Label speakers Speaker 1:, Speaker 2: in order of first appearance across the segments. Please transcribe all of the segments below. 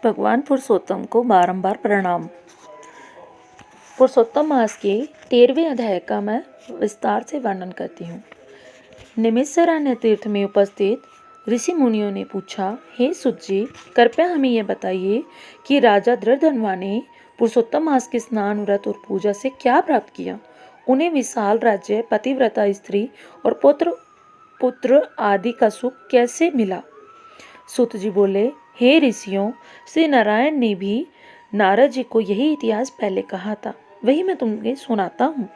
Speaker 1: भगवान पुरुषोत्तम को बारंबार प्रणाम। पुरुषोत्तम मास के 13वें अध्याय का मैं विस्तार से वर्णन करती हूँ। निमिषारण्य तीर्थ में उपस्थित ऋषि मुनियों ने पूछा, हे सुत जी, कृपया हमें यह बताइए कि राजा दृढ़धनवा ने पुरुषोत्तम मास के स्नान, व्रत और पूजा से क्या प्राप्त किया। उन्हें विशाल राज्य, पतिव्रता स्त्री और पुत्र आदि का सुख कैसे मिला। सूत जी बोले, हे ऋषियों, श्री नारायण ने भी नारद जी को यही इतिहास पहले कहा था, वही मैं तुम्हें सुनाता हूँ।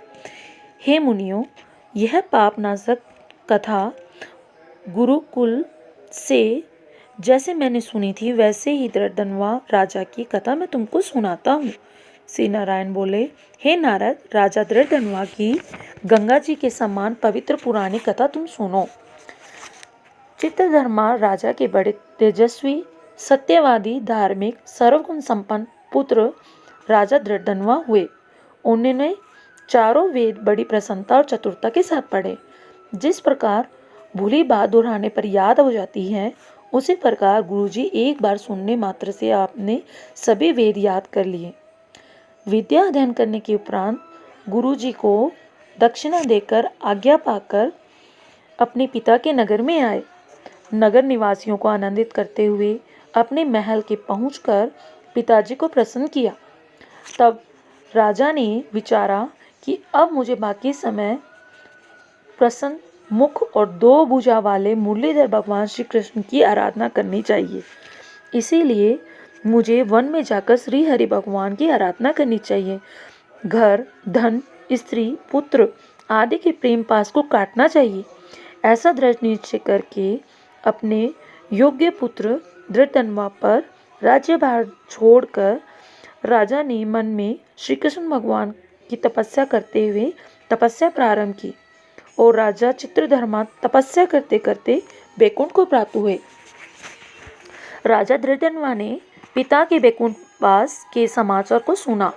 Speaker 1: हे मुनियों, यह पापनाशक कथा गुरुकुल से जैसे मैंने सुनी थी वैसे ही दृढ़धनवा राजा की कथा मैं तुमको सुनाता हूँ। श्री नारायण बोले, हे नारद, राजा दृढ़धनवा की गंगा जी के समान पवित्र पुरानी कथा तुम सुनो। चित्रधर्मा राजा के बड़े तेजस्वी, सत्यवादी, धार्मिक, सर्वगुण संपन्न पुत्र राजा दृढ़धनवा हुए। उन्होंने चारों वेद बड़ी प्रसन्नता और चतुरता के साथ पढ़े। जिस प्रकार भूली बात दोहराने पर याद हो जाती है, उसी प्रकार गुरुजी एक बार सुनने मात्र से आपने सभी वेद याद कर लिए। विद्या अध्ययन करने के उपरांत गुरुजी को दक्षिणा देकर आज्ञा पाकर अपने पिता के नगर में आए। नगर निवासियों को आनंदित करते हुए अपने महल के पहुंचकर पिताजी को प्रसन्न किया। तब राजा ने विचारा कि अब मुझे बाकी समय प्रसन्न मुख और 2 भुजा वाले मुरलीधर भगवान श्री कृष्ण की आराधना करनी चाहिए। इसीलिए मुझे वन में जाकर श्री हरि भगवान की आराधना करनी चाहिए। घर, धन, स्त्री, पुत्र आदि के प्रेम पास को काटना चाहिए। ऐसा दृढ़ निश्चय करके अपने योग्य पुत्र दृढ़धनवा पर राज्यभार छोड़कर राजा ने मन में श्री कृष्ण भगवान की तपस्या करते हुए तपस्या प्रारंभ की और राजा चित्रधर्मा तपस्या करते करते बैकुंठ को प्राप्त हुए। राजा दृढ़धनवा ने पिता के बैकुंठ वास के समाचार को सुना।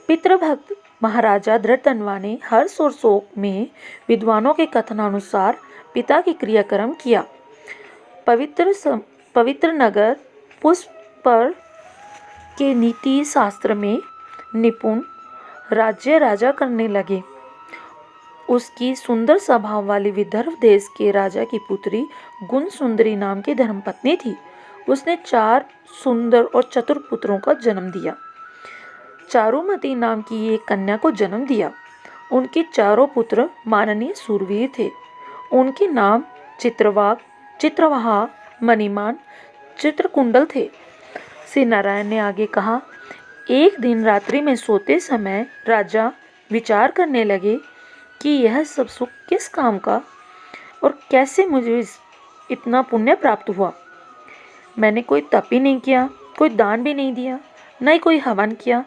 Speaker 1: पितृभक्त महाराजा दृढ़धनवा ने हर्ष और शोक में विद्वानों के कथनानुसार पिता की क्रियाक्रम किया। पवित्र नगर पुष्पर के नीति शास्त्र में निपुण राज्य राजा करने लगे। उसकी सुंदर स्वभाव वाली विदर्भ देश के राजा की पुत्री गुण सुंदरी नाम की धर्मपत्नी थी। उसने 4 सुंदर और चतुर पुत्रों का जन्म दिया। चारुमती नाम की एक कन्या को जन्म दिया। उनके चारों पुत्र माननीय सूरवीर थे। उनके नाम चित्रवाहा, मणिमान, चित्रकुंडल थे। श्री नारायण ने आगे कहा, एक दिन रात्रि में सोते समय राजा विचार करने लगे कि यह सब सुख किस काम का और कैसे मुझे इतना पुण्य प्राप्त हुआ। मैंने कोई तप ही नहीं किया, कोई दान भी नहीं दिया, न ही कोई हवन किया।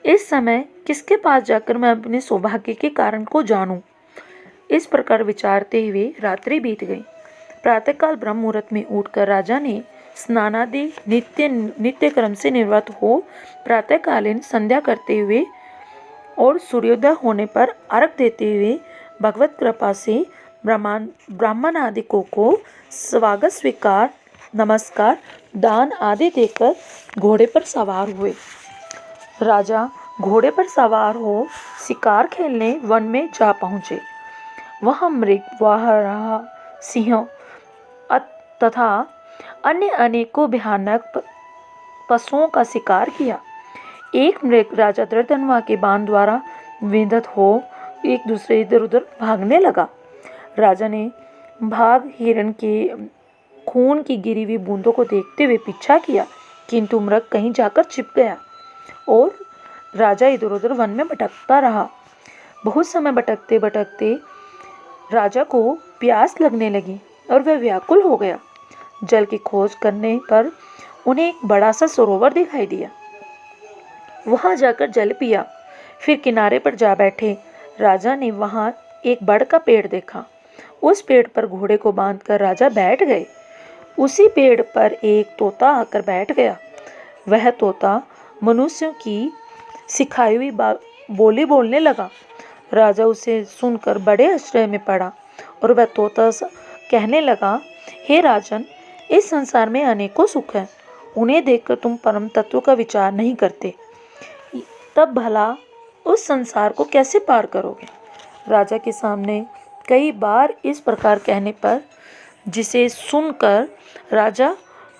Speaker 1: इस समय किसके पास जाकर मैं अपने सौभाग्य के कारण को जानूं। इस प्रकार विचारते हुए रात्रि बीत गई। प्रातःकाल ब्रह्म मुहूर्त में उठकर राजा ने स्नानादि नित्य क्रम से निवृत्त हो प्रातःकालीन संध्या करते हुए और सूर्योदय होने पर अर्घ देते हुए भगवत कृपा से ब्राह्मण आदिकों को स्वागत, स्वीकार, नमस्कार, दान आदि देकर घोड़े पर सवार हुए। राजा घोड़े पर सवार हो शिकार खेलने वन में जा पहुँचे। वहाँ मृग, वाहरा, सिंह तथा अन्य अनेकों भयानक पशुओं का शिकार किया। एक मृग राजा दृढ़धनवा के बाण द्वारा विंधित हो एक दूसरे इधर उधर भागने लगा। राजा ने भाग हिरण के खून की गिरी हुई बूंदों को देखते हुए पीछा किया, किंतु मृग कहीं जाकर छिप गया और राजा इधर उधर वन में भटकता रहा। बहुत समय भटकते भटकते राजा को प्यास लगने लगी और वह व्याकुल हो गया। जल की खोज करने पर उन्हें एक बड़ा सा सरोवर दिखाई दिया। वहां जाकर जल पिया, फिर किनारे पर जा बैठे। राजा ने वहां एक बड़ का पेड़ देखा। उस पेड़ पर घोड़े को बांधकर राजा बैठ गए। उसी पेड़ पर एक तोता आकर बैठ गया। वह तोता मनुष्यों की सिखाई हुई बोली बोलने लगा। राजा उसे सुनकर बड़े आश्चर्य में पड़ा और वह तोता कहने लगा, हे राजन, इस संसार में अनेकों सुख हैं उन्हें देखकर तुम परम तत्व का विचार नहीं करते, तब भला उस संसार को कैसे पार करोगे। राजा के सामने कई बार इस प्रकार कहने पर जिसे सुनकर राजा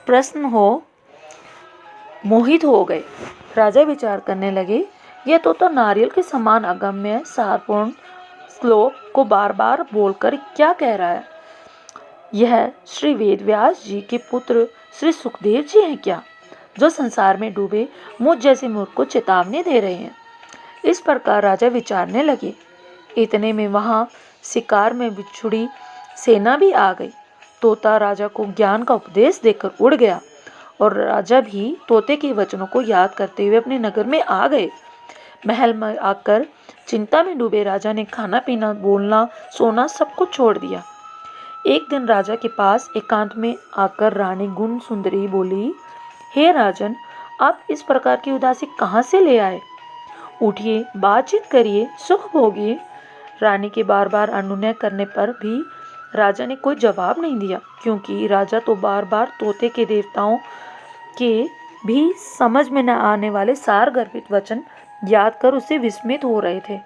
Speaker 1: प्रसन्न हो मोहित हो गए। राजा विचार करने लगे, यह तो नारियल के समान अगम्य सारपूर्ण श्लोक को बार बार बोलकर क्या कह रहा है। यह श्री वेदव्यास जी के पुत्र श्री सुखदेव जी हैं क्या, जो संसार में डूबे मुझ जैसे मूर्ख को चेतावनी दे रहे हैं। इस प्रकार राजा विचारने लगे। इतने में वहाँ शिकार में बिछुड़ी सेना भी आ गई। तोता राजा को ज्ञान का उपदेश देकर उड़ गया और राजा भी तोते के वचनों को याद करते हुए अपने नगर में आ गए। महल में आकर चिंता में डूबे राजा ने खाना पीना, बोलना, सोना सब कुछ छोड़ दिया। एक दिन राजा के पास एकांत में आकर रानी गुण सुंदरी बोली, हे राजन, आप इस प्रकार की उदासी कहाँ से ले आए? उठिए, बातचीत करिए, सुख भोगिए। रानी के बार बार अनुनय करने पर भी राजा ने कोई जवाब नहीं दिया, क्योंकि राजा तो बार बार तोते के देवताओं के भी समझ में न आने वाले सार गर्भित वचन याद कर उसे विस्मित हो रहे थे।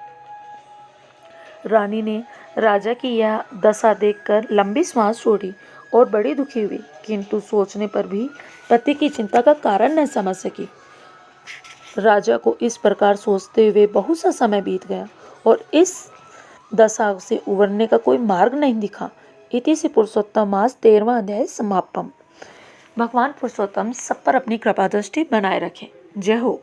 Speaker 1: रानी ने राजा की यह दशा देखकर लंबी सांस छोड़ी और बड़ी दुखी हुई, किंतु सोचने पर भी पति की चिंता का कारण न समझ सकी। राजा को इस प्रकार सोचते हुए बहुत सा समय बीत गया और इस दशा से उबरने का कोई मार्ग नहीं दिखा। इति से पुरुषोत्तम मास 13वां अध्याय समापन। भगवान पुरुषोत्तम सब पर अपनी कृपा दृष्टि बनाए रखें। जय हो।